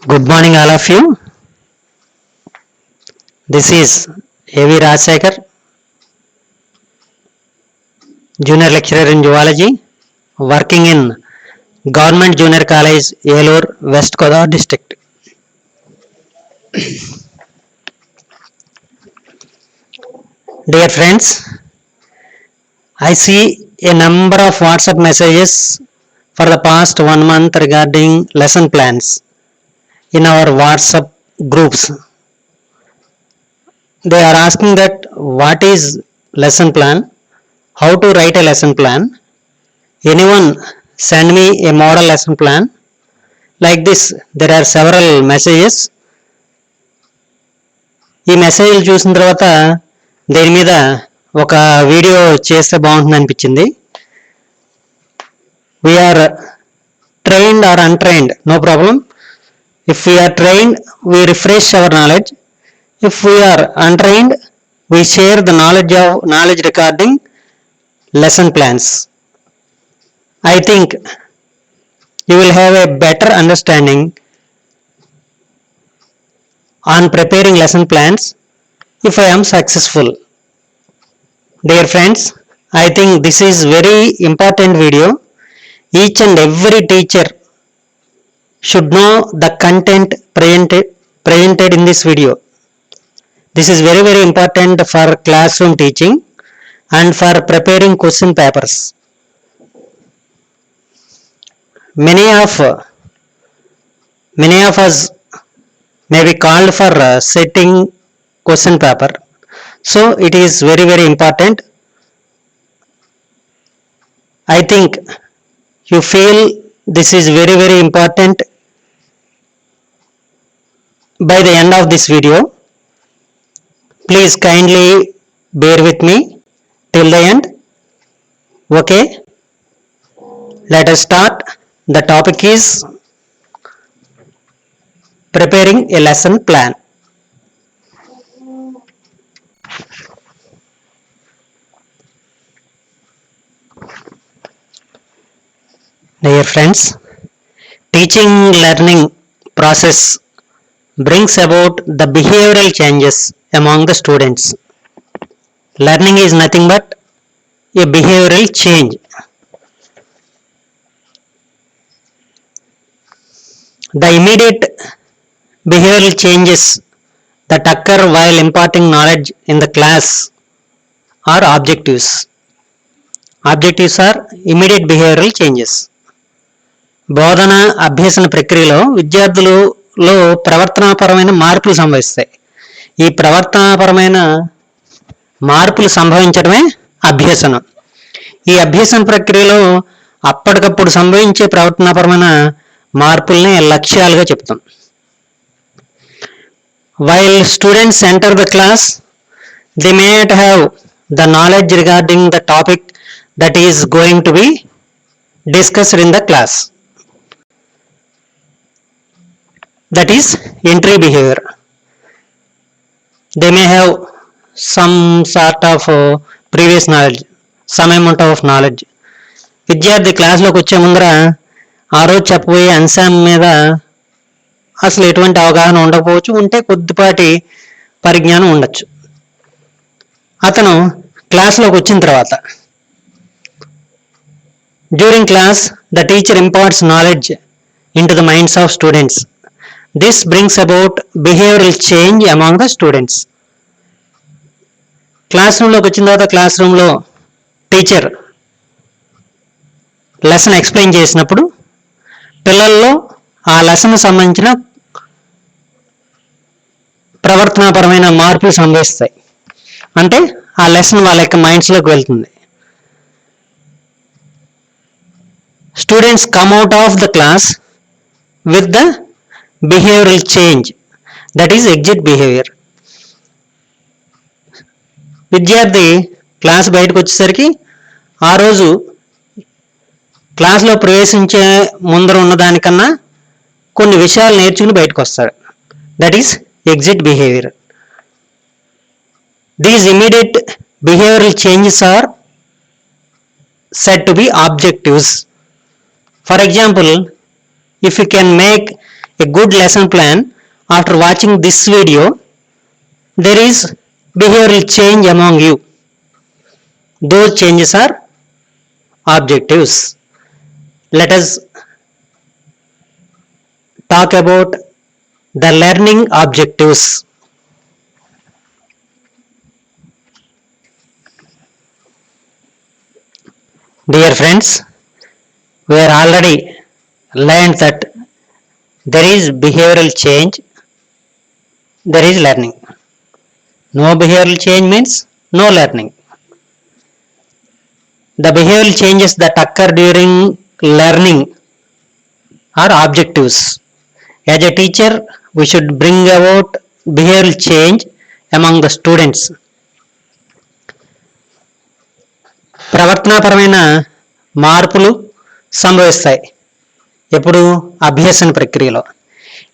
Good morning, all of you. This is A.V. Rajsekhar, Junior Lecturer in Zoology, working in Government Junior College, Yelore, West Godavari District. Dear friends, I see a number of WhatsApp messages for the past 1 month regarding lesson plans in our WhatsApp groups. They are asking that what is lesson plan, how to write a lesson plan. Anyone send me a model lesson plan? Like this, there are several messages. ఈ మెసేజ్లు చూసిన తర్వాత దీని మీద ఒక video చేస్తే బాగుంటుంది అనిపించింది. We are trained or untrained, no problem. If we are trained, we refresh our knowledge. If we are untrained, we share the knowledge regarding lesson plans. I think you will have a better understanding on preparing lesson plans if I am successful. Dear friends, I think this is very important video. Each and every teacher should know the content presented in this video. This is very important for classroom teaching and for preparing question papers. Many of us may be called for setting question paper, so it is very important. I think you feel this is very important by the end of this video. Please kindly bear with me till the end. Okay, let us start. The topic is preparing a lesson plan. Dear friends, teaching learning process brings about the behavioral changes among the students. Learning is nothing but a behavioral change. The immediate behavioral changes that occur while imparting knowledge in the class are objectives. Objectives are immediate behavioral changes. బోధన అభ్యసన ప్రక్రియలో విద్యార్థులలో ప్రవర్తనాపరమైన మార్పులు సంభవిస్తాయి. ఈ ప్రవర్తనాపరమైన మార్పులు సంభవించడమే అభ్యసనం. ఈ అభ్యసన ప్రక్రియలో అప్పటికప్పుడు సంభవించే ప్రవర్తనాపరమైన మార్పుల్ని లక్ష్యాలుగా చెప్తాం. While students enter the class, they may not have the knowledge regarding the topic that is going to be discussed in the class. That is entry behavior. They may have some sort of previous knowledge, some amount of knowledge. విద్యార్థి క్లాస్లోకి వచ్చే ముందర ఆ రోజు చెప్పబోయే అంశం మీద అసలు ఎటువంటి అవగాహన ఉండకపోవచ్చు, ఉంటే కొద్దిపాటి పరిజ్ఞానం ఉండొచ్చు. అతను క్లాస్లోకి వచ్చిన తర్వాత during class the teacher imparts knowledge in to the minds of students. This brings about behavioural change among the students. Class రూమ్లోకి వచ్చిన తర్వాత క్లాస్ రూమ్లో టీచర్ లెసన్ ఎక్స్ప్లెయిన్ చేసినప్పుడు పిల్లల్లో ఆ లెసన్ సంబంధించిన ప్రవర్తనాపరమైన మార్పులు సంభవిస్తాయి. అంటే ఆ లెసన్ వాళ్ళ యొక్క మైండ్స్లోకి వెళ్తుంది. Students come out of the class with the behavioural change, that is exit behaviour. విద్యార్థి క్లాస్ బయటకు వచ్చేసరికి ఆ రోజు క్లాస్లో ప్రవేశించే ముందర ఉన్నదానికన్నా కొన్ని విషయాలు నేర్చుకుని బయటకు వస్తాడు. That is exit behaviour. These immediate behavioural changes are said to be objectives. For example, if you can make a good lesson plan after watching this video, there is behavioral change among you. Those changes are objectives. Let us talk about the learning objectives. Dear friends, we are already learned that there is behavioral change, there is learning. No behavioral change means no learning. The behavioral changes that occur during learning are objectives. As a teacher, we should bring about behavioral change among the students. ప్రవర్తనాపరమైన మార్పులు సంభవిస్తాయి ఎప్పుడు అభ్యసన ప్రక్రియలో.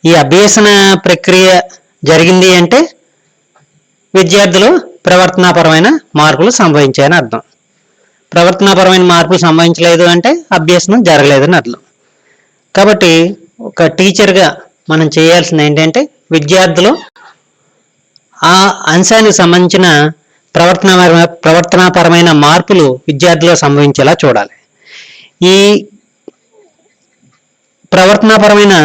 ఈ అభ్యసన ప్రక్రియ జరిగింది అంటే విద్యార్థులు ప్రవర్తనాపరమైన మార్పులు సంభవించాయని అర్థం. ప్రవర్తనాపరమైన మార్పులు సంభవించలేదు అంటే అభ్యసనం జరగలేదని అర్థం. కాబట్టి ఒక టీచర్గా మనం చేయాల్సింది ఏంటంటే విద్యార్థులు ఆ అంశానికి సంబంధించిన ప్రవర్తనాపరమైన మార్పులు విద్యార్థుల్లో సంభవించేలా చూడాలి. ఈ ప్రవర్తనాపరమైన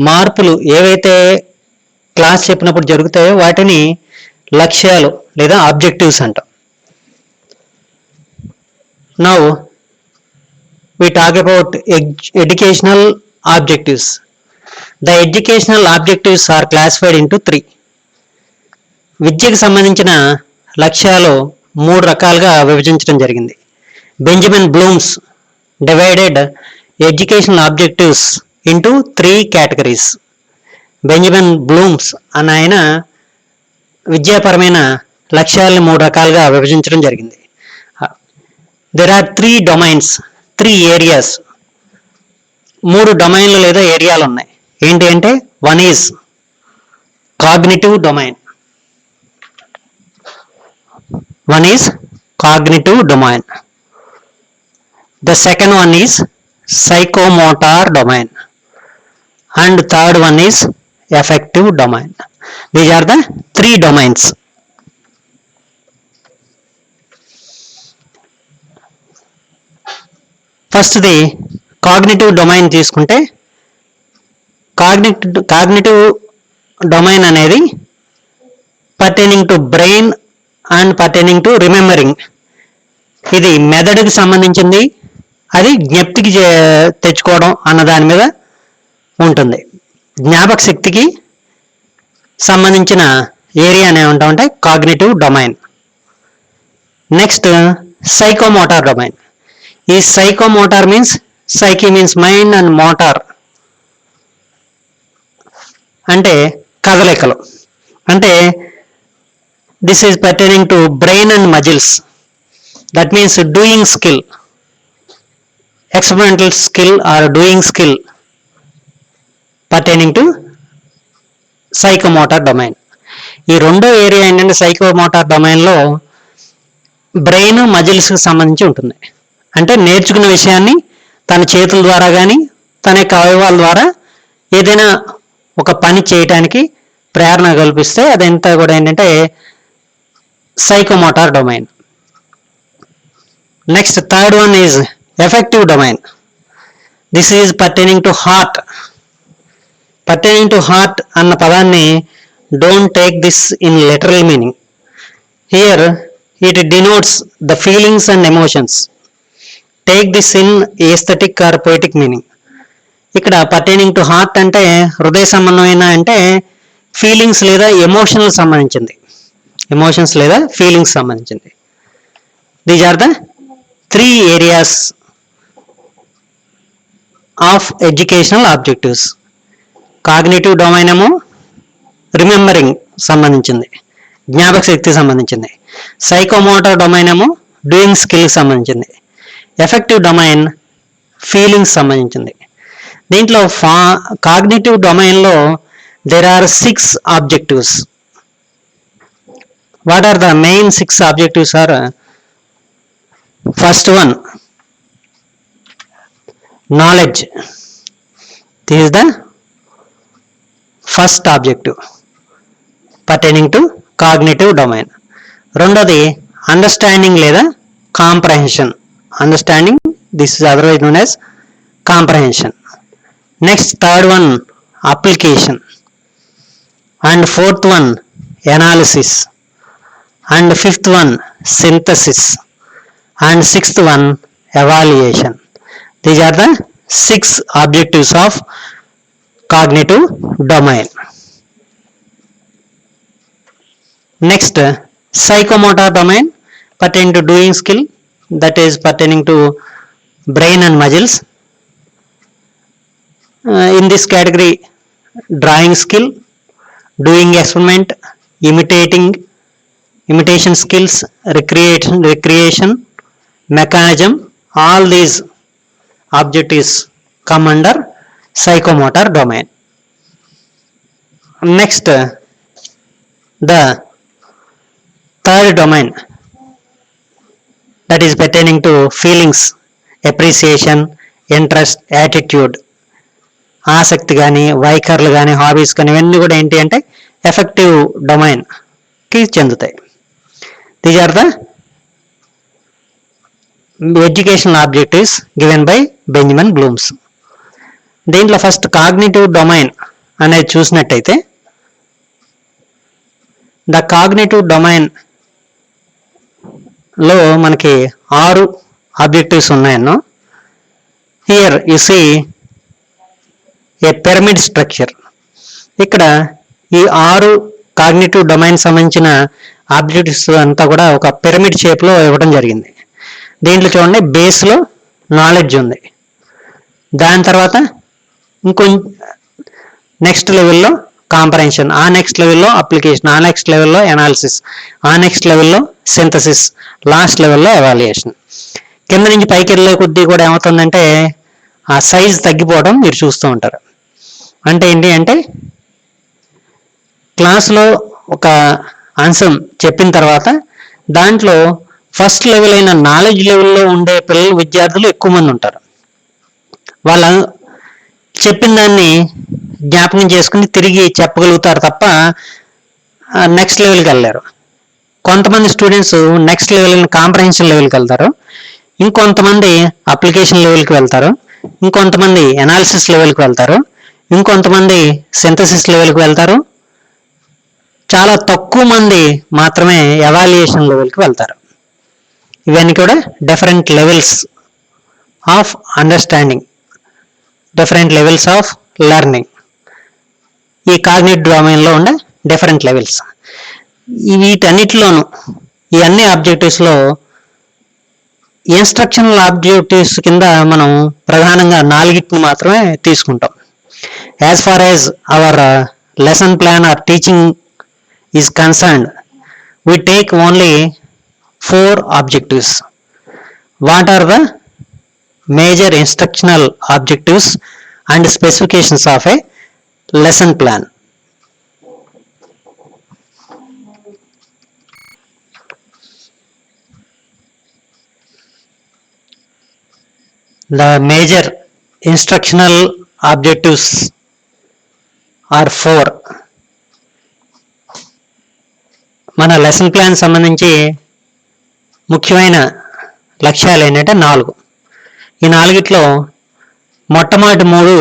మార్పులు ఏవైతే క్లాస్ చెప్పినప్పుడు జరుగుతాయో వాటిని లక్ష్యాలు లేదా ఆబ్జెక్టివ్స్ అంటాం. Now we talk about educational objectives. The educational objectives are classified into 3. విద్యకు సంబంధించిన లక్ష్యాలు 3 రకాలుగా విభజించడం జరిగింది. Benjamin Bloom's divided educational objectives into 3 categories. Benjamin Bloom's అన్న ఆయన విద్యాపరమైన లక్ష్యాలను 3 రకాలుగా విభజించడం జరిగింది. There are 3 domains, 3 areas. 3 డొమైన్లు లేదా ఏరియాలు ఉన్నాయి. ఏంటి అంటే one is cognitive domain. One is cognitive domain. The second one is psychomotor domain. And third one is affective domain. These are the 3 domains. First the cognitive domain తీసుకుంటే cognitive domain అనేది pertaining to brain and pertaining to remembering. ఇది మెదడుకి సంబంధించింది, అది జ్ఞప్తికి తెచ్చుకోవడం అన్న దాని మీద ఉంటుంది. జ్ఞాపక శక్తికి సంబంధించిన ఏరియాని ఏమంటామంటే cognitive domain. Next psychomotor domain. ఈ psychomotor means psyche means mind and motor అంటే కదలికలు. అంటే this is pertaining to brain and muscles. That means doing skill, experimental skill or doing skill pertaining to psychomotor domain. ఈ రెండో area ఏంటంటే psychomotor డొమైన్లో brain మజిల్స్కి సంబంధించి ఉంటుంది. అంటే నేర్చుకున్న విషయాన్ని తన చేతుల ద్వారా కానీ తన యొక్క అవయవాల ద్వారా ఏదైనా ఒక పని చేయటానికి ప్రేరణ కల్పిస్తే అదంతా కూడా ఏంటంటే psychomotor domain. Next, third one is affective domain. This is pertaining to heart. Pertaining to heart అన్న పదాన్ని don't take this in literal meaning. Here it denotes the feelings and emotions. Take this in aesthetic or poetic meaning. ఇక్కడ pertaining to heart అంటే హృదయ సంబంధమైన అంటే feelings లేదా emotional సంబంధించింది. Emotions లేదా ఫీలింగ్స్ సంబంధించింది. These are the 3 areas of educational objectives. Cognitive domain ఏమో రిమెంబరింగ్ సంబంధించింది, జ్ఞాపక శక్తికి సంబంధించింది. సైకోమోటర్ డొమైన్ ఏమో డూయింగ్ స్కిల్కి సంబంధించింది. ఎఫెక్టివ్ డొమైన్ ఫీలింగ్స్ సంబంధించింది. దీంట్లో కాగ్నిటివ్ డొమైన్లో there are 6 objectives. What are the main 6 objectives are? First one, knowledge. This is the first objective pertaining to cognitive domain. రెండోది అండర్స్టాండింగ్ లేదా comprehension. Understanding, this is otherwise known as comprehension. Next third one application, and fourth one analysis, and fifth one synthesis, and sixth one evaluation. These are the 6 objectives of cognitive domain. Next, psychomotor domain pertaining to doing skill, that is pertaining to brain and muscles. In this category, drawing skill, doing experiment, imitation skills, recreation, mechanism, all these objectives come under psychomotor domain. Next, the third domain, that is pertaining to feelings, appreciation, interest, attitude. ఆసక్తి కానీ, వైఖరులు కానీ, hobbies కానీ, ఇవన్నీ కూడా ఏంటి అంటే affective డొమైన్కి చెందుతాయి. These are the educational objectives given by Benjamin Blooms. దీంట్లో ఫస్ట్ కాగ్నిటివ్ డొమైన్ అనేది చూసినట్టయితే, ద కాగ్నిటివ్ డొమైన్ లో మనకి 6 ఆబ్జెక్టివ్స్ ఉన్నాయన్నో. Here you see a pyramid structure. ఇక్కడ ఈ 6 కాగ్నిటివ్ డొమైన్ సంబంధించిన ఆబ్జెక్టివ్స్ అంతా కూడా ఒక పిరమిడ్ షేప్లో ఇవ్వడం జరిగింది. దీంట్లో చూడండి, బేస్లో నాలెడ్జ్ ఉంది, దాని తర్వాత ఇంకో నెక్స్ట్ లెవెల్లో కాంప్రహెన్షన్, ఆ నెక్స్ట్ లెవెల్లో అప్లికేషన్, ఆ నెక్స్ట్ లెవెల్లో ఎనాలిసిస్, ఆ నెక్స్ట్ లెవెల్లో సింథసిస్, లాస్ట్ లెవెల్లో ఎవాల్యుయేషన్. కింద నుంచి పైకి వెళ్ళే కొద్దీ కూడా ఏమవుతుందంటే ఆ సైజ్ తగ్గిపోవడం మీరు చూస్తూ ఉంటారు. అంటే ఏంటి అంటే, క్లాసులో ఒక అంశం చెప్పిన తర్వాత దాంట్లో ఫస్ట్ లెవెల్ అయిన నాలెడ్జ్ లెవెల్లో ఉండే పిల్లలు, విద్యార్థులు ఎక్కువ మంది ఉంటారు. వాళ్ళ చెప్పిన దాన్ని జ్ఞాపకం చేసుకుని తిరిగి చెప్పగలుగుతారు తప్ప నెక్స్ట్ లెవెల్కి వెళ్ళారు. కొంతమంది స్టూడెంట్స్ నెక్స్ట్ లెవెల్ కాంప్రహెన్షన్ లెవెల్కి వెళ్తారు, ఇంకొంతమంది అప్లికేషన్ లెవెల్కి వెళ్తారు, ఇంకొంతమంది ఎనాలిసిస్ లెవెల్కి వెళ్తారు, ఇంకొంతమంది సింథసిస్ లెవెల్కి వెళ్తారు. చాలా తక్కువ మంది మాత్రమే ఎవాల్యుయేషన్ లెవెల్కి వెళ్తారు. ఇవన్నీ కూడా different levels of understanding, different levels of learning. ఈ కాగ్నిటివ్ డొమైన్లో ఉండే డిఫరెంట్ లెవెల్స్. వీటన్నిటిలోనూ ఈ అన్ని ఆబ్జెక్టివ్స్లో ఇన్స్ట్రక్షనల్ ఆబ్జెక్టివ్స్ కింద మనం ప్రధానంగా 4 మాత్రమే తీసుకుంటాం. As far as our lesson plan or teaching is concerned, we take only 4 objectives. What are the major instructional objectives and specifications of a lesson plan? The major instructional objectives are 4. మన lesson plan సంబంధించి ముఖ్యమైన లక్ష్యాలు ఏంటంటే 4. ఈ 4లో మొట్టమొదటి 3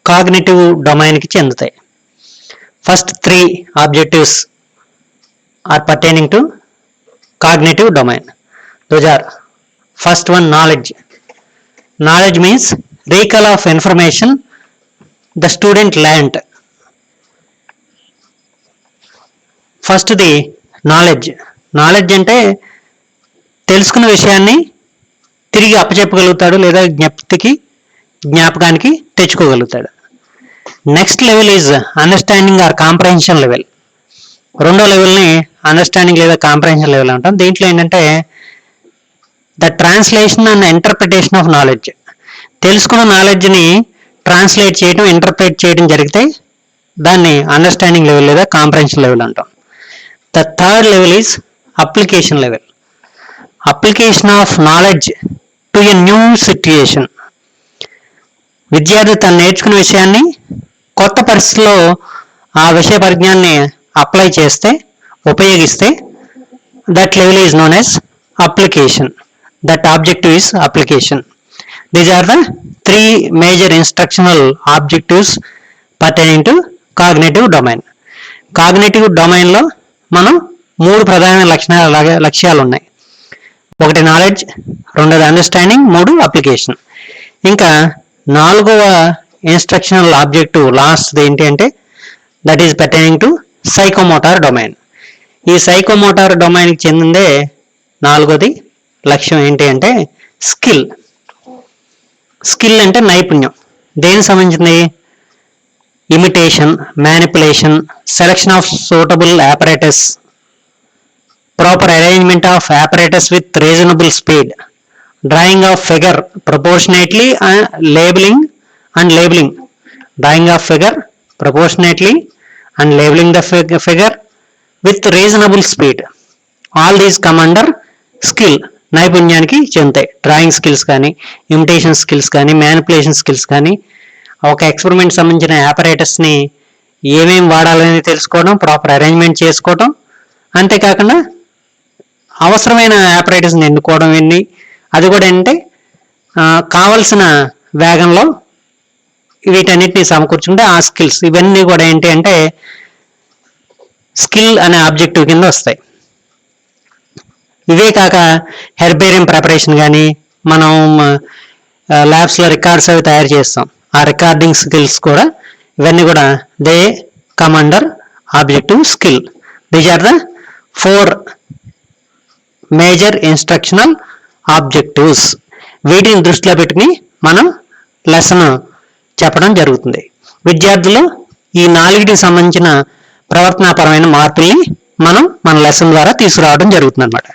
cognitive డొమైన్కి చెందుతాయి. First 3 objectives are pertaining to cognitive domain. Those are, first one knowledge. Knowledge means recall of information the student learned. ఫస్ట్ది నాలెడ్జ్. నాలెడ్జ్ అంటే తెలుసుకున్న విషయాన్ని తిరిగి అప్పచెప్పగలుగుతాడు లేదా జ్ఞాపకానికి తెచ్చుకోగలుగుతాడు. Next level is understanding or comprehension level. రెండో లెవెల్ని అండర్స్టాండింగ్ లేదా కాంప్రహెన్షన్ లెవెల్ అంటాం. దీంట్లో ఏంటంటే the translation and interpretation of knowledge. తెలుసుకున్న నాలెడ్జ్ని ట్రాన్స్లేట్ చేయడం, ఇంటర్ప్రిట్ చేయడం జరిగితే దాన్ని అండర్స్టాండింగ్ లెవెల్ లేదా కాంప్రహెన్షన్ లెవెల్ అంటాం. The third level is application level. Application of knowledge to a new situation. విద్యార్థి తను నేర్చుకున్న విషయాన్ని కొత్త పరిస్థితిలో ఆ విషయ పరిజ్ఞానాన్ని అప్లై చేస్తే, ఉపయోగిస్తే, that level is known as application. That objective is application. These are the 3 major instructional objectives pertaining to cognitive domain. Cognitive డొమైన్లో మనం 3 ప్రధాన లక్ష్యాలు ఉన్నాయి. ఒకటి నాలెడ్జ్, రెండోది అండర్స్టాండింగ్, 3 అప్లికేషన్. ఇంకా 4వ ఇన్స్ట్రక్షనల్ ఆబ్జెక్టివ్ లాస్ట్ ఏంటి అంటే that is pertaining to psychomotor domain. ఈ సైకోమోటార్ డొమైన్కి చెందిందే 4వది లక్ష్యం ఏంటి అంటే స్కిల్. స్కిల్ అంటే నైపుణ్యం. దేనికి సంబంధించింది? Imitation, manipulation, selection of suitable apparatus, proper arrangement of apparatus with reasonable speed, drawing of figure proportionately and labeling, drawing of figure proportionately and labeling the figure with reasonable speed. All these come under skill. నైపుణ్యానికి చెందుతాయి. Drawing skills కానీ, imitation skills కానీ, manipulation skills కానీ, ఒక experiment సంబంధించిన apparatusని ఏమేమి వాడాలని తెలుసుకోవడం, ప్రాపర్ అరేంజ్మెంట్ చేసుకోవడం, అంతేకాకుండా అవసరమైన apparatusని ఎన్నుకోవడం, అది కూడా ఏంటంటే కావలసిన వేగంలో వీటన్నిటిని సమకూర్చుకుంటే ఆ స్కిల్స్, ఇవన్నీ కూడా ఏంటి అంటే స్కిల్ అనే ఆబ్జెక్టివ్ కింద వస్తాయి. ఇవే కాక హెర్బేరియం ప్రిపరేషన్ కానీ, మనం ల్యాబ్స్లో రికార్డ్స్ అవి తయారు చేస్తాం, ఆ రికార్డింగ్ స్కిల్స్ కూడా, ఇవన్నీ కూడా they come under objective skill. These are the 4 major instructional objectives. వీటిని దృష్టిలో పెట్టుకుని మనం లెసన్ చెప్పడం జరుగుతుంది. విద్యార్థులు ఈ 4టికి సంబంధించిన ప్రవర్తనాపరమైన మార్పుల్ని మనం మన లెసన్ ద్వారా తీసుకురావడం జరుగుతుంది అన్నమాట.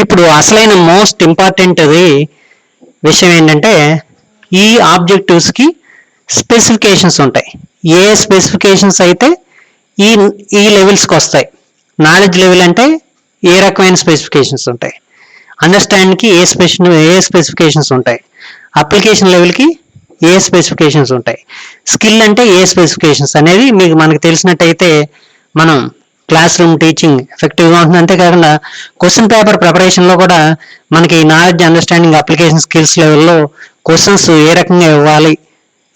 ఇప్పుడు అసలైన మోస్ట్ ఇంపార్టెంట్ విషయం ఏంటంటే ఈ ఆబ్జెక్టివ్స్కి స్పెసిఫికేషన్స్ ఉంటాయి. ఏ స్పెసిఫికేషన్స్ అయితే ఈ లెవెల్స్కి వస్తాయి. నాలెడ్జ్ లెవెల్ అంటే ఏ రకమైన స్పెసిఫికేషన్స్ ఉంటాయి, అండర్స్టాండింగ్కి ఏ స్పెసిఫికేషన్స్ ఉంటాయి, అప్లికేషన్ లెవెల్కి ఏ స్పెసిఫికేషన్స్ ఉంటాయి, స్కిల్ అంటే ఏ స్పెసిఫికేషన్స్ అనేది మనకు తెలిసినట్టయితే మనం క్లాస్ రూమ్ టీచింగ్ ఎఫెక్టివ్గా ఉంటుంది. అంతేకాకుండా క్వశ్చన్ పేపర్ ప్రిపరేషన్లో కూడా మనకి నాలెడ్జ్, అండర్స్టాండింగ్, అప్లికేషన్ స్కిల్స్ లెవెల్లో క్వశ్చన్స్ ఏ రకంగా ఇవ్వాలి,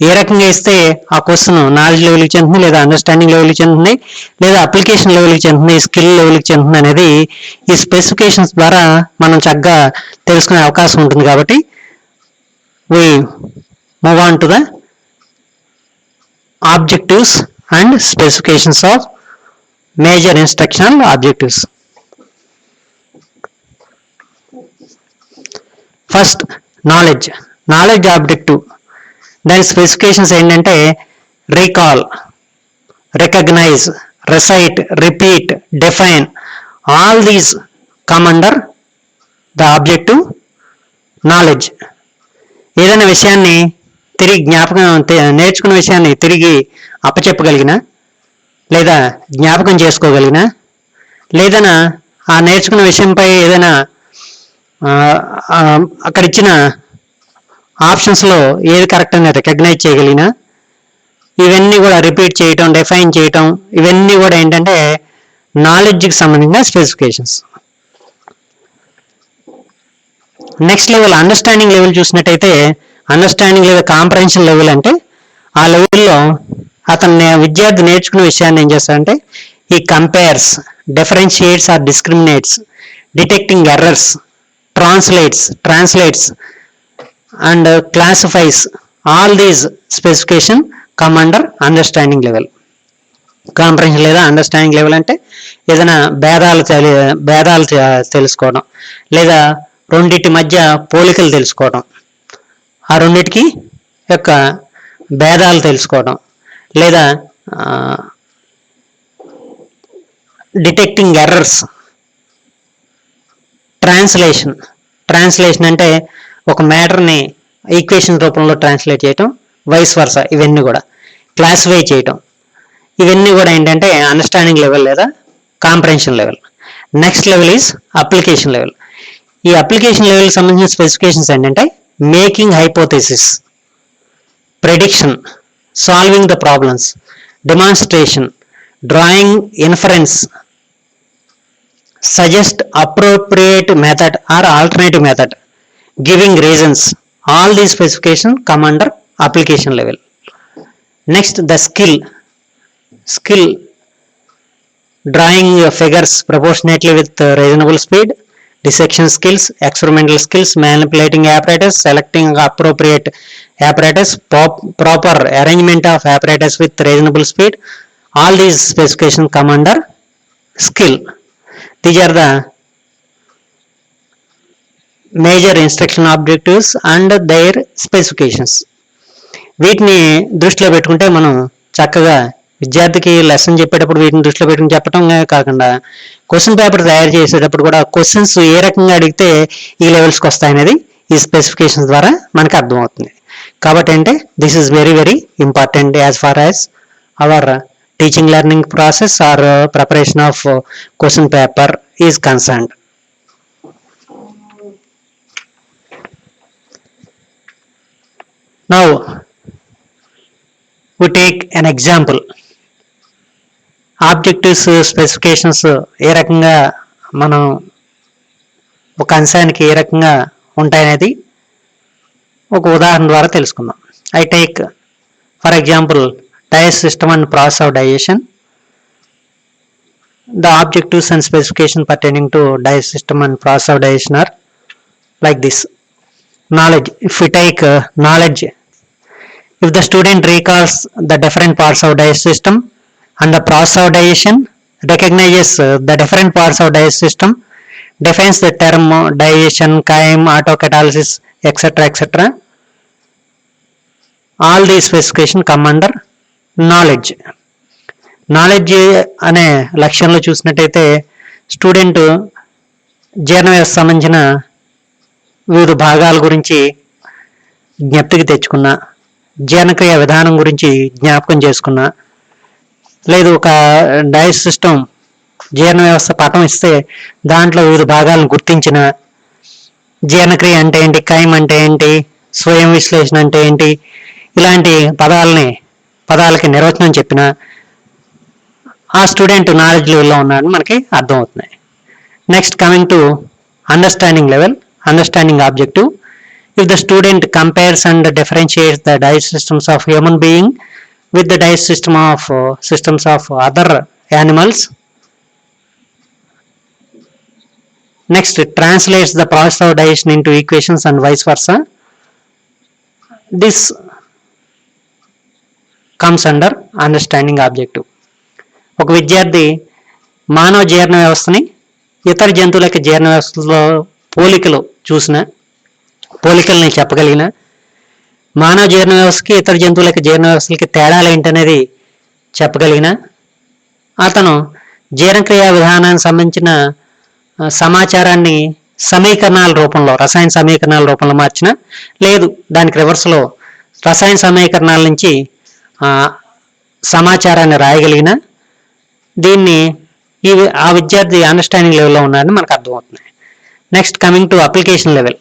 ఏ రకంగా ఇస్తే ఆ క్వశ్చన్ నాలెడ్జ్ లెవెల్కి చెందుతుంది, లేదా అండర్స్టాండింగ్ లెవెల్కి చెందుతుంది, లేదా అప్లికేషన్ లెవెల్కి చెందుతుంది, స్కిల్ లెవెల్కి చెందుతుంది అనేది ఈ స్పెసిఫికేషన్స్ ద్వారా మనం చక్కగా తెలుసుకునే అవకాశం ఉంటుంది. కాబట్టి we move on to the objectives and specifications of major instructional objectives. First, knowledge objective. దాని స్పెసిఫికేషన్స్ ఏంటంటే recall, recognise, recite, repeat, define, all these come under the objective knowledge. ఏదైనా విషయాన్ని తిరిగి నేర్చుకున్న విషయాన్ని తిరిగి అప్పచెప్పగలిగిన, లేదా జ్ఞాపకం చేసుకోగలిగిన, లేదా ఆ నేర్చుకున్న విషయంపై ఏదైనా అక్కడ ఇచ్చిన ఆప్షన్స్లో ఏది కరెక్ట్ అని రికగ్నైజ్ చేయగలిగిన, ఇవన్నీ కూడా రిపీట్ చేయటం, డిఫైన్ చేయటం, ఇవన్నీ కూడా ఏంటంటే నాలెడ్జ్కి సంబంధించిన specifications. Next level understanding level చూసినట్టయితే, అండర్స్టాండింగ్ లేదా కాంప్రహెన్షన్ లెవెల్ అంటే ఆ లెవెల్లో విద్యార్థి నేర్చుకునే విషయాన్ని ఏం చేస్తారంటే ఈ compares, differentiates or discriminates, detecting errors, translates and classifies. All these specification come under understanding level. Comprehension లేదా అండర్స్టాండింగ్ లెవెల్ అంటే ఏదైనా భేదాలు తెలుసుకోవడం, లేదా రెండింటి మధ్య పోలికలు తెలుసుకోవడం, ఆ రెండింటికి యొక్క భేదాలు తెలుసుకోవడం, లేదా డిటెక్టింగ్ ఎర్రర్స్. ట్రాన్స్లేషన్ అంటే ఒక మ్యాటర్ని ఈక్వేషన్ రూపంలో ట్రాన్స్లేట్ చేయటం, వైస్ వర్సా, ఇవన్నీ కూడా క్లాసిఫై చేయటం, ఇవన్నీ కూడా ఏంటంటే అండర్స్టాండింగ్ లెవెల్ లేదా comprehension level. Next level is application level. ఈ అప్లికేషన్ లెవెల్కి సంబంధించిన స్పెసిఫికేషన్స్ ఏంటంటే making hypothesis, prediction, solving the problems, demonstration, drawing inference, suggest appropriate method or alternative method, giving reasons. All these specifications come under application level. Next, the skill, drawing figures proportionately with reasonable speed, dissection skills, experimental skills, manipulating apparatus, selecting appropriate apparatus, proper arrangement of apparatus with reasonable speed. All these specifications come under skill. These are the major instruction objectives and their specifications. వీటిని దృష్టిలో పెట్టుకుంటే మనం చక్కగా విద్యార్థికి lesson చెప్పేటప్పుడు వీటిని దృష్టిలో పెట్టుకుని చెప్పడం కాకుండా క్వశ్చన్ పేపర్ తయారు చేసేటప్పుడు కూడా క్వశ్చన్స్ ఏ రకంగా అడిగితే ఈ లెవెల్స్కి వస్తాయనేది ఈ స్పెసిఫికేషన్స్ ద్వారా మనకు అర్థమవుతుంది. కాబట్టి అంటే this is very very important as far as our teaching learning process or preparation of question paper is concerned. Now we take an example. Objectives specifications ఏ రకంగా మనం ఒక అంశానికి ఏ రకంగా ఉంటాయనేది ఒక ఉదాహరణ ద్వారా తెలుసుకుందాం. I take for example digest system and process of digestion. The objectives and specification pertaining to digestive system and process of digestion are like this. Knowledge. If we take knowledge, if the student recalls the different parts of digestive system and the process of digestion, recognizes the different parts of digestive system, defines the term digestion, chyme, autocatalysis, etc., etc. All these specifications come under knowledge. Knowledge అనే లక్ష్యంలో చూసినట్టయితే student జీర్ణ వ్యవస్థ సంబంధించిన వివిధ భాగాల గురించి జ్ఞప్తికి తెచ్చుకున్న, జీర్ణక్రియ విధానం గురించి జ్ఞాపకం చేసుకున్న, లేదు ఒక డైజెస్ట్ సిస్టమ్ జీర్ణ వ్యవస్థ పటం ఇస్తే దాంట్లో వివిధ భాగాలను గుర్తించిన, జీర్ణక్రియ అంటే ఏంటి, కైమ్ అంటే ఏంటి, స్వయం విశ్లేషణ అంటే ఏంటి, ఇలాంటి పదాలకి నిర్వచనం చెప్పిన ఆ స్టూడెంట్ నాలెడ్జ్ లెవెల్లో ఉన్నారని మనకి అర్థమవుతున్నాయి. Next coming to understanding level, understanding objective. If the student compares and differentiates the digest systems of human being with the digestive systems of other animals. Next, it translates the process of digestion into equations and vice versa. This comes under understanding objective. ఒక విద్యార్థి మానవ జీర్ణ వ్యవస్థని ఇతర జంతువుల యొక్క జీర్ణ వ్యవస్థలో పోలికల్ని చెప్పగలిగిన, మానవ జీర్ణ వ్యవస్థకి ఇతర జంతువుల యొక్క జీర్ణ వ్యవస్థలకి తేడాలు ఏంటనేది చెప్పగలిగిన అతను జీర్ణక్రియ విధానానికి సంబంధించిన సమాచారాన్ని సమీకరణాల రూపంలో, రసాయన సమీకరణాల రూపంలో మార్చిన, లేదు దానికి రివర్స్లో రసాయన సమీకరణాల నుంచి సమాచారాన్ని రాయగలిగిన, దీన్ని ఆ విద్యార్థి అండర్స్టాండింగ్ లెవెల్లో ఉన్నారని మనకు అర్థమవుతుంది. Next coming to application level.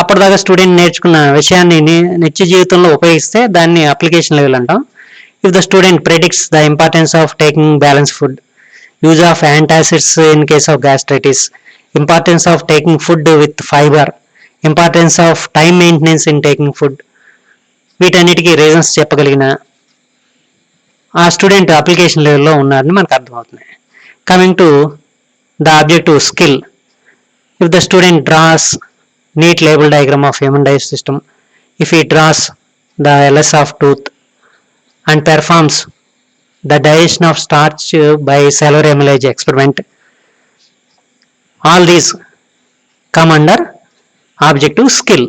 అప్పటిదాకా స్టూడెంట్ నేర్చుకున్న విషయాన్ని నిత్య జీవితంలో ఉపయోగిస్తే దాన్ని అప్లికేషన్ లెవెల్ అంటాం. If the student predicts the importance of taking balance food, use of antacids in case of gastritis, importance of taking food with fibre, importance of time maintenance in taking food, వీటన్నిటికీ reasons చెప్పగలిగిన ఆ student application లెవెల్లో ఉన్నారని మనకు అర్థమవుతుంది. Coming to the objective skill. If the student draws neat label diagram of human digestive system, if he draws the LS of tooth and performs the digestion of starch by cellular amylase experiment, all these come under objective skill.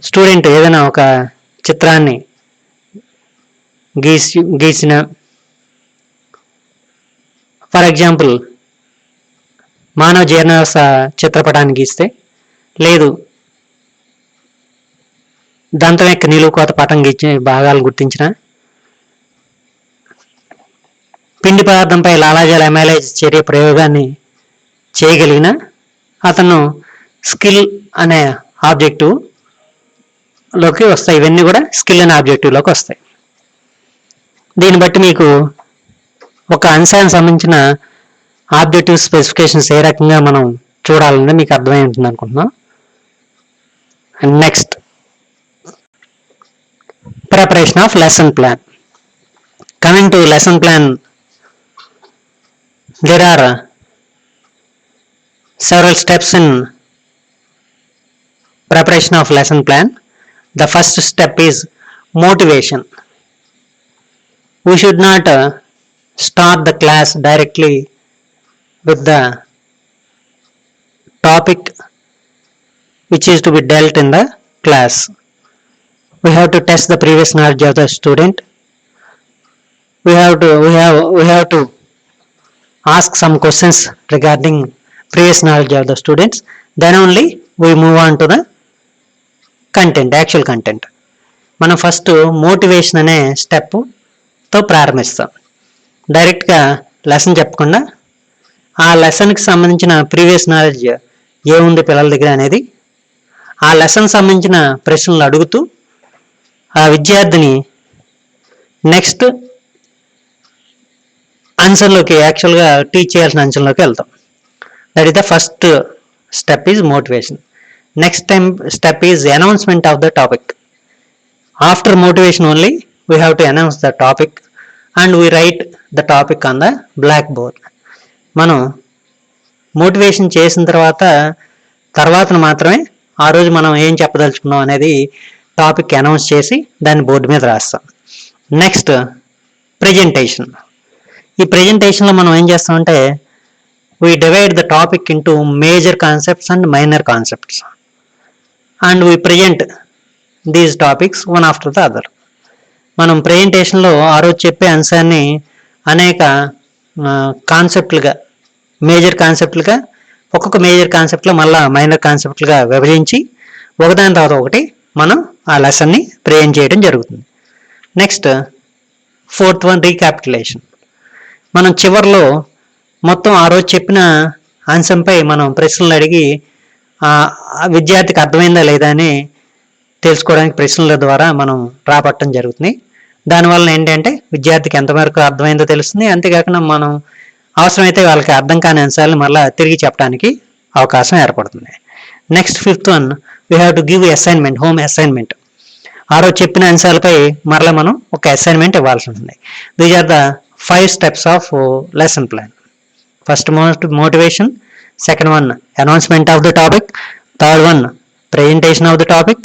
Student ఏదైనా ఒక చిత్రాన్ని గీసిన, for example మానవ జీర్ణ వ్యవస్థ చిత్రపటాన్ని గీస్తే, లేదు దంతం యొక్క నిలువు కోత పటం గీచిన భాగాలు గుర్తించిన, పిండి పదార్థంపై లాలాజల అమైలేజ్ చర్య ప్రయోగాన్ని చేయగలిగిన అతను స్కిల్ అనే ఆబ్జెక్టివ్ లోకి వస్తాయి. ఇవన్నీ కూడా స్కిల్ అనే ఆబ్జెక్టివ్ లోకి వస్తాయి. దీన్ని బట్టి మీకు ఒక అంశానికి సంబంధించిన ఆబ్జెక్టివ్ స్పెసిఫికేషన్స్ ఏ రకంగా మనం చూడాలనేది మీకు అర్థమై ఉంటుంది అనుకుంటున్నాం. Next, preparation of lesson plan. Coming to lesson plan, there are several steps in preparation of lesson plan. The first step is motivation. We should not start the class directly with the topic which is to be dealt in the class. We have to test the previous knowledge of the student. We have to ask some questions regarding previous knowledge of the students. Then only we move on to the content, actual content. మనం first motivation అనే స్టెప్తో ప్రారంభిస్తాం. డైరెక్ట్గా lesson చెప్పకుండా ఆ లెసన్కి సంబంధించిన previous knowledge ఏముంది పిల్లల దగ్గర అనేది ఆ లెసన్ సంబంధించిన ప్రశ్నలు అడుగుతూ ఆ విద్యార్థిని నెక్స్ట్ ఆన్సర్లోకి, యాక్చువల్గా టీచ్ చేయాల్సిన ఆన్సర్లోకి వెళ్తాం. That is the first step is motivation. Next step is announcement of the topic. After motivation only we have to announce the topic and we write the topic on the black board. మనం motivation చేసిన తర్వాత మాత్రమే ఆ రోజు మనం ఏం చెప్పదలుచుకున్నాం అనేది topic announce చేసి దాన్ని బోర్డు మీద రాస్తాం. Next, presentation. ఈ ప్రెజెంటేషన్లో మనం ఏం చేస్తామంటే we divide the topic into major concepts and minor concepts and we present these topics one after the other. మనం ప్రెజెంటేషన్లో ఆ రోజు చెప్పే అంశాన్ని అనేక కాన్సెప్ట్లుగా, మేజర్ కాన్సెప్ట్లుగా, ఒక్కొక్క మేజర్ కాన్సెప్ట్లో మళ్ళీ మైనర్ కాన్సెప్ట్లుగా విభజించి ఒకదాని తర్వాత ఒకటి మనం ఆ లెసన్ని ప్రజెంట్ చేయడం జరుగుతుంది. Next, fourth one, recapitulation. మనం చివరిలో మొత్తం ఆ రోజు చెప్పిన అంశంపై మనం ప్రశ్నలు అడిగి విద్యార్థికి అర్థమైందా లేదా అని తెలుసుకోవడానికి ప్రశ్నల ద్వారా మనం రాబట్టడం జరుగుతుంది. దానివల్ల ఏంటంటే విద్యార్థికి ఎంతవరకు అర్థమైందో తెలుస్తుంది. అంతేకాకుండా మనం అవసరమైతే వాళ్ళకి అర్థం కాని అంశాలను మళ్ళీ తిరిగి చెప్పడానికి అవకాశం ఏర్పడుతుంది. Next, fifth one, we have to give assignment, home assignment. ఆ రోజు చెప్పిన అంశాలపై మరలా మనం ఒక అసైన్మెంట్ ఇవ్వాల్సి ఉంటుంది. These are the 5 steps of lesson plan. First, motivation. Second one, announcement of the topic. Third one, presentation of the topic.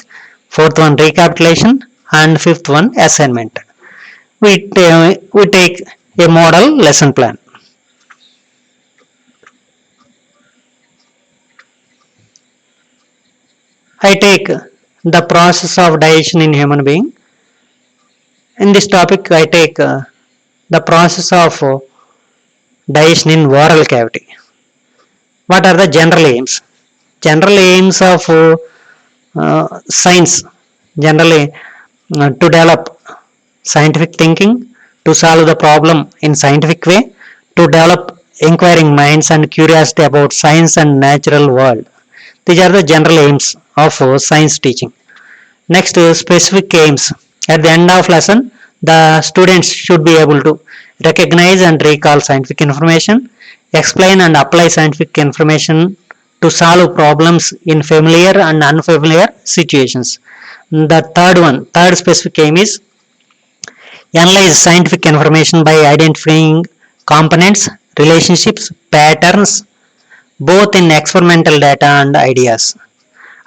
Fourth one, recapitulation. And fifth one, assignment. We take a model lesson plan. I take the process of digestion in human being. In this topic, I take the process of digestion in oral cavity. What are the general aims? General aims of science, generally to develop scientific thinking, to solve the problem in scientific way, to develop inquiring minds and curiosity about science and natural world. These are the general aims of science teaching. Next, specific aims. At the end of lesson, the students should be able to recognize and recall scientific information, explain and apply scientific information to solve problems in familiar and unfamiliar situations. The third specific aim is analyze scientific information by identifying components, relationships, patterns, both in experimental data and ideas.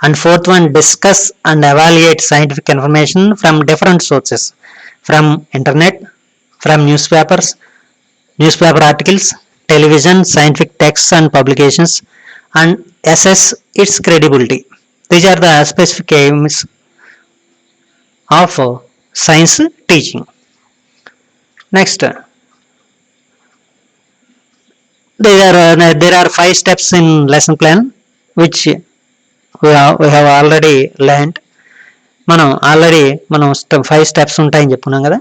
And fourth one, discuss and evaluate scientific information from different sources, from internet, from newspaper articles, television, scientific texts and publications, and assess its credibility. These are the specific aims of science teaching. Next, there are 5 steps in lesson plan which we have already learned. మనం 5 steps ఉంటాయని చెప్పుకున్నాం కదా.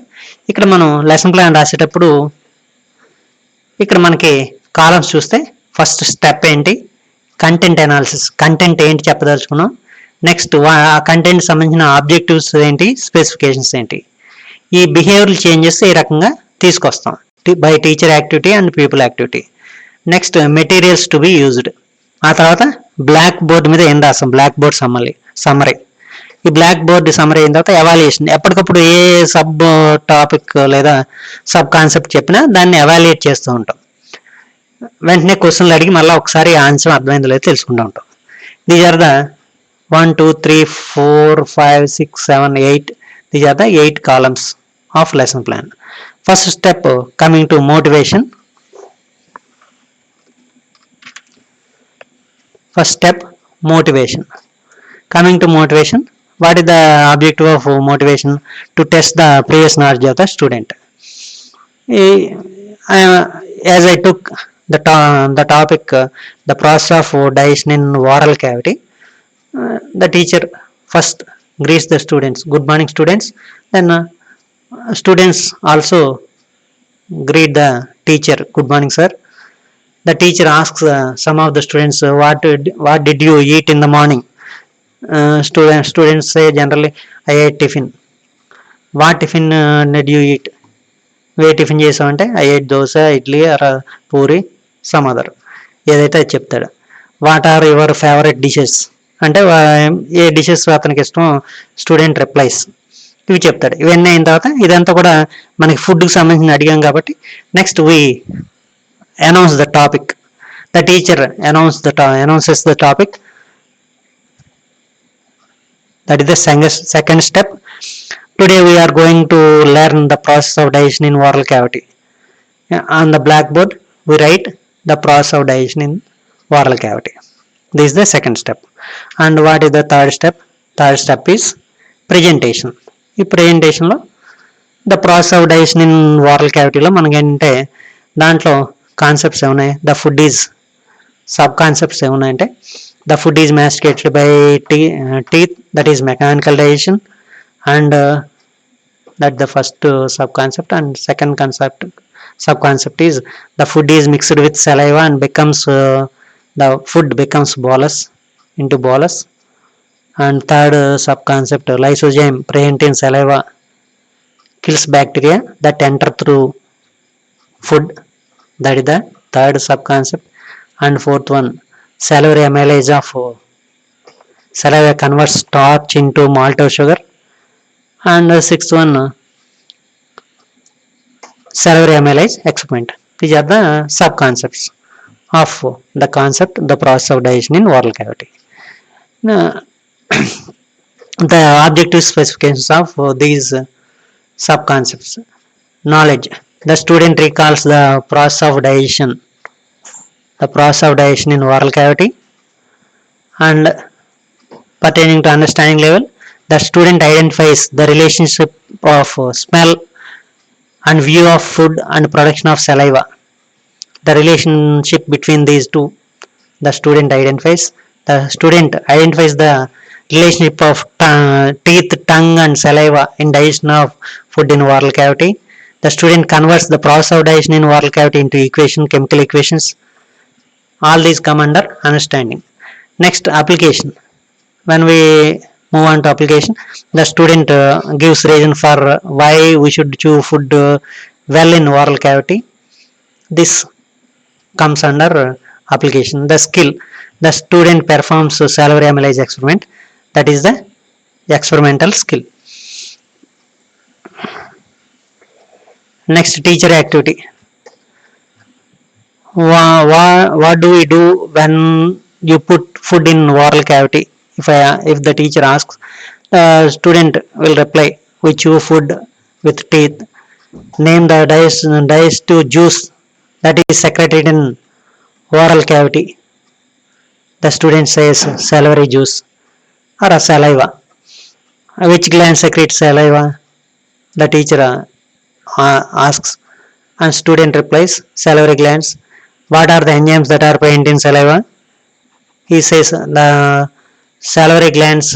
ఇక్కడ మనం lesson plan రాసేటప్పుడు ఇక్కడ మనకి columns చూస్తే ఫస్ట్ స్టెప్ ఏంటి, కంటెంట్ అనాలిసిస్, కంటెంట్ ఏంటి చెప్పదలుచుకున్నాం. నెక్స్ట్ ఆ కంటెంట్ సంబంధించిన ఆబ్జెక్టివ్స్ ఏంటి, స్పెసిఫికేషన్స్ ఏంటి, ఈ బిహేవియరల్ చేంజెస్ ఏ రకంగా తీసుకొస్తాం. by teacher activity and pupil activity. Next, materials to be used. ఆ తర్వాత బ్లాక్ బోర్డ్ మీద ఏం రాస్తాం, బ్లాక్ బోర్డ్ సమ్మరీ. ఈ బ్లాక్ బోర్డ్ సమ్మరీ అయిన తర్వాత ఎవాల్యుయేషన్, ఎప్పటికప్పుడు ఏ సబ్ టాపిక్ లేదా సబ్ కాన్సెప్ట్ చెప్పినా దాన్ని ఎవాల్యుయేట్ చేస్తూ ఉంటాం. వెంటనే క్వశ్చన్లు అడిగి మళ్ళీ ఒకసారి ఆన్సర్ అర్థమైందో లేదో తెలుసుకుంటూ ఉంటాం. These are the 1 2 3 4 5 6 7 8, these are the 8 columns of lesson plan. First step, coming to motivation. First step, motivation. Coming to motivation, what is the objective of motivation? To test the previous knowledge of the student. As I took the topic, the process of digestion in oral cavity, the teacher first greets the students, good morning students. Then students also greet the teacher, good morning sir. The teacher asks some of the students, what did you eat in the morning? Students say generally, I ate tiffin. What tiffin did you eat? వే tiffin చేసామంటే I ate dosa, idli or puri, some other, ఏదైతే అది చెప్తాడు. What are your favourite dishes అంటే ఏ dishes అతనికి ఇష్టం, student replies, ఇవి చెప్తాడు. ఇవన్నీ అయిన తర్వాత ఇదంతా కూడా మనకి ఫుడ్కి సంబంధించిన అడిగాం కాబట్టి next we announce the topic. The teacher announces the topic. That is the second step. Today we are going to learn the process of digestion in oral cavity. On the blackboard we write the process of digestion in oral cavity. This is the second step. And what is the third step? Third step is presentation. ఈ ప్రెజెంటేషన్లో the process of digestion in oral క్యావిటీలో మనకి ఏంటంటే దాంట్లో concepts ఏమున్నాయి, the food is, sub concepts ఏమున్నాయంటే the food is masticated by teeth, that is mechanical digestion, and that the first sub concept. And second sub concept is the food is mixed with saliva and becomes the food becomes bolus into bolus. And third sub concept, lysozyme present in saliva kills bacteria that enter through food, that is the third sub concept. And fourth one, salivary amylase of saliva converts starch into maltose sugar. And sixth one, salivary amylase experiment. These are the sub concepts of the concept, the process of digestion in oral cavity. The objective specifications of these sub concepts: knowledge, the student recalls the process of digestion, in oral cavity. And pertaining to understanding level, the student identifies the relationship of smell and view of food and production of saliva. The relationship between these two, the student identifies. The student identifies the relationship of teeth, tongue and saliva in digestion of food in oral cavity. The student converts the process of digestion in oral cavity into chemical equations. All these come under understanding. Next, application. When we move on to application, the student gives reason for why we should chew food well in oral cavity. This comes under application. The skill, the student performs salivary amylase experiment, that is the experimental skill. Next, teacher activity. What do we do when you put food in oral cavity? If the teacher asks, the student will reply, we chew food with teeth. Name the digestive juice that is secreted in oral cavity. The student says salivary juice or a saliva. Which gland secretes saliva? The teacher asks, and student replies, salivary glands. What are the enzymes that are present in saliva? He says the salivary glands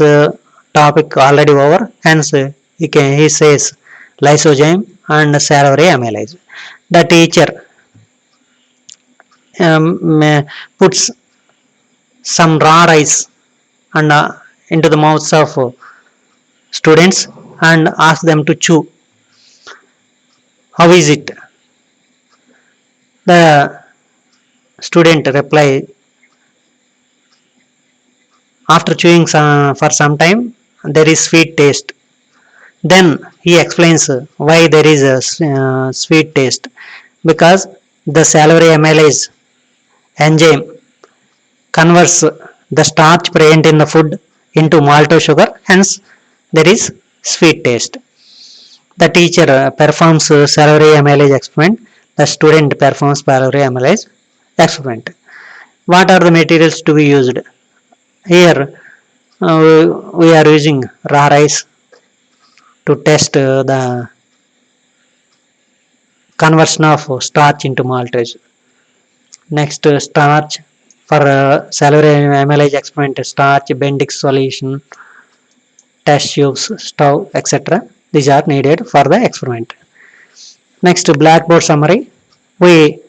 topic already over, hence he says lysozyme and salivary amylase. The teacher puts some raw rice and into the mouths of students and asks them to chew. How is it? The student reply, after chewing for some time, there is sweet taste. Then he explains why there is a sweet taste, because the salivary amylase enzyme converts the starch present in the food into maltose sugar, hence there is sweet taste. The teacher performs salivary amylase experiment, the student performs salivary amylase experiment. What are the materials to be used? Here we are using raw rice to test the conversion of starch into maltose. Next, starch for salivary amylase experiment, starch, Bendix solution, test tubes, stove, etc. These are needed for the experiment. Next, blackboard summary. We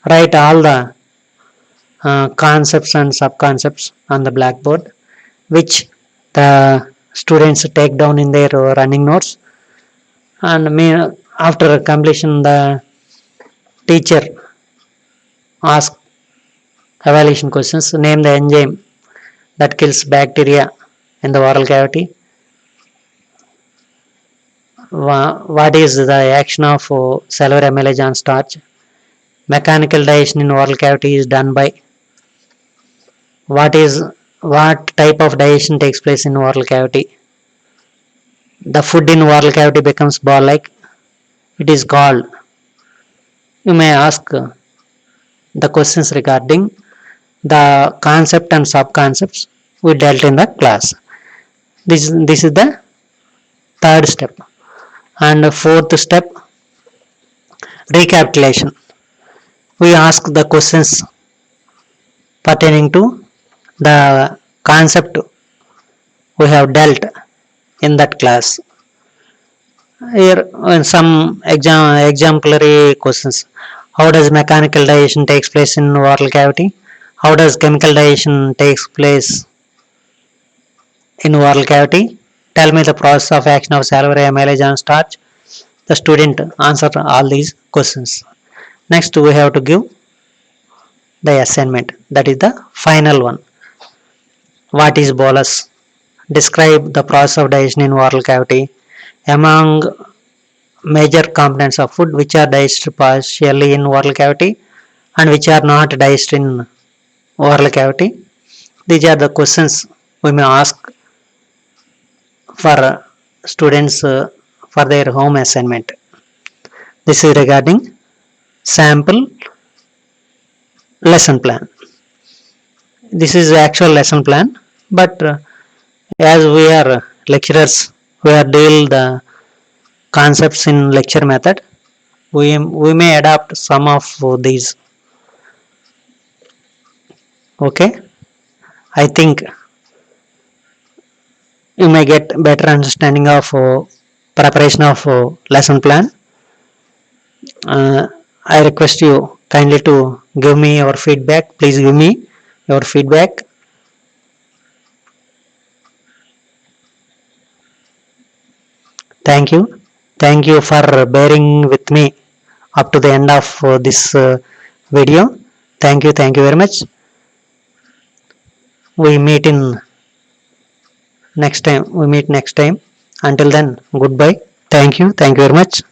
write all the concepts and sub-concepts on the blackboard, which the students take down in their running notes, and after completion the teacher asks evaluation questions. Name the enzyme that kills bacteria in the oral cavity. What is the action of salivary amylase on starch? Mechanical digestion in oral cavity is done by what type of digestion takes place in oral cavity? The food in oral cavity becomes ball like. It is called. You may ask the questions regarding the concept and sub concepts we dealt in the class. This is the third step. And fourth step, recapitulation. We ask the questions pertaining to the concept we have dealt in that class. Here some exemplary questions. How does mechanical digestion takes place in oral cavity? How does chemical digestion takes place in oral cavity? Tell me the process of action of salivary amylase on starch. The student answer all these questions. Next we have to give the assignment, that is the final one. What is bolus? Describe the process of digestion in oral cavity. Among major components of food, which are digested partially in oral cavity and which are not digested in oral cavity? These are the questions we may ask for students for their home assignment. This is regarding sample lesson plan. This is the actual lesson plan, but as we are lecturers, we are deal the concepts in lecture method. We may adapt some of these. Okay, I think you may get better understanding of preparation of lesson plan. I request you kindly to give me your feedback. Please give me your feedback. Thank you. Thank you for bearing with me up to the end of this video. Thank you. Thank you very much. We meet next time. Until then, goodbye. Thank you. Thank you very much.